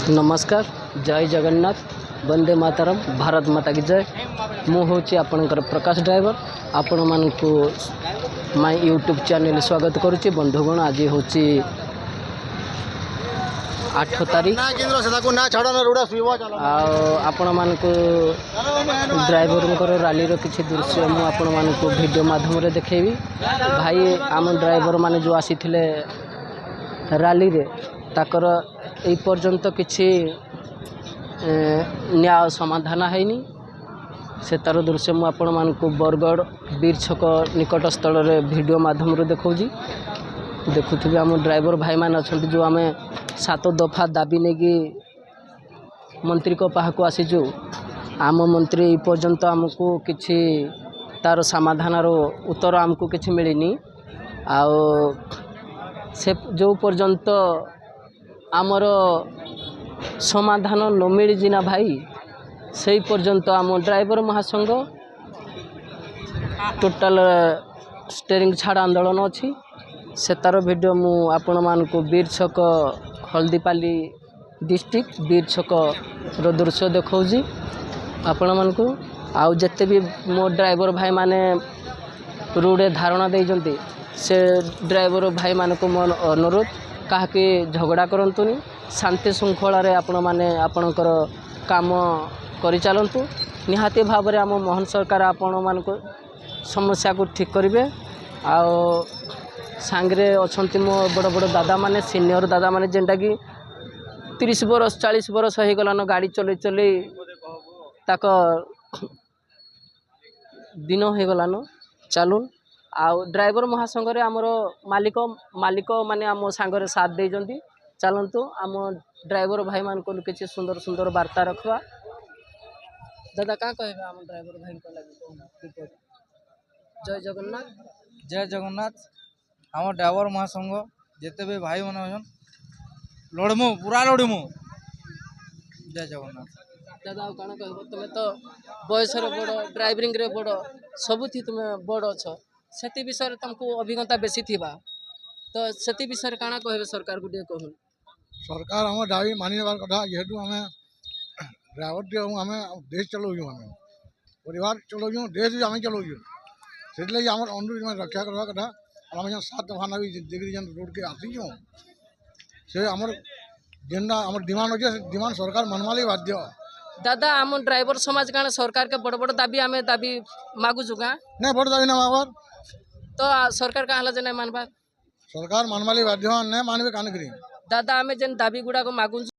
नमस्कार जय जगन्नाथ वंदे मातरम भारत माता की जय। मु हूँ आपणकर प्रकाश ड्राइवर आपण मानक माय यूट्यूब चैनल स्वागत करुच्ची। बंधुगण आज हूँ 8 तारीख आपण मानक ड्राइवर रैली किसी दृश्य मुझे वीडियो माध्यम देखेबी। भाई आम ड्राइवर माने जो आसी रैली रे ताकर ए पर्यंत किसी न्याय समाधान है से तार दृश्य मुझे बरगढ़ बीर छक निकट स्थल वीडियो माध्यम देखी देखुथि आम ड्राइवर भाई मान अच्छा जो आम 7 दफा दाबी नहीं कि मंत्री को पाहक आसीचु। आम मंत्री ए पर्यंत आमको किसी तार समाधान उत्तर आमको किसी मिलनी से जो पर्यंत आमर समाधान न मिली ना भाई से पर्यंत आम ड्राइवर महासंघ टोटाल स्टेरिंग छाड़ आंदोलन अच्छी से तार वीडियो मु आपण मानक बीर छक हल्दीपाली डिस्ट्रिक्ट बीर छक रो दृश्य देखौजी आपण मानक आउ जत्ते भी मो ड्राइवर भाई माने रोडे धारणा देइजंती से ड्राइवर भाई मानक मो अनुरोध काहे झगड़ा करंतुनी शांति श्रृंखला रे आपण माने आपणकर काम करि चलंतु। निहाती भाव रे आम मोहन सरकार आपण मानक समस्या को ठीक करिवे। आ सांगरे अछंती मो बड़ बड़ दादा माने सीनियर दादा माने जेंटा कि 30 बरस 40 बरस हो गलान गाड़ी चले चले ताक दिन हो गलान चालून आउ ड्राइवर महासंघ रे आमर मालिक मालिक माने आम सांगरे साथ दे जंती चलतु। आम ड्राइवर भाई मान को किसी सुंदर सुंदर वार्ता रखवा। दादा क्या कहे आम ड्राइवर भाई को लगे जय जगन्नाथ जय जगन्नाथ। आम ड्राइवर महासंघ जिते भी भाई मन लड़मु पूरा लड़मु। जय जगन्नाथ। दादा कौन कह तुम तो बयस बड़ ड्राइविंग रे बड़ सबुथी तुम बड़ अछ से विषय तुमको अभिज्ञता बेसी थिबा तो से विषय काना कहे सरकार को कहूँ। सरकार आम ड्राइविंग मानि कथा जेहेतु आम ड्राइवर आम देश चलाऊँ आम परिवार चलाऊँ देश भी आम चलाऊँ से आम अनुरोध रक्षा करवा कथा आम 7 दफा ना डिग्री जन रोड के आसीचु से आमर जेनटा आम डिमांड अच्छे से डिमांड सरकार मनवाली बाध्य। दादा आम ड्राइवर समाज का सरकार के बड़ बड़ दाबी आम दाबी मागुचु का नहीं बड़ दाबी ना मागबार तो सरकार का हला नहीं मानबार सरकार मनवाली बाध्य नहीं मानवे कान करी। दादा आम जेन दाबी गुड़ा को मागुचु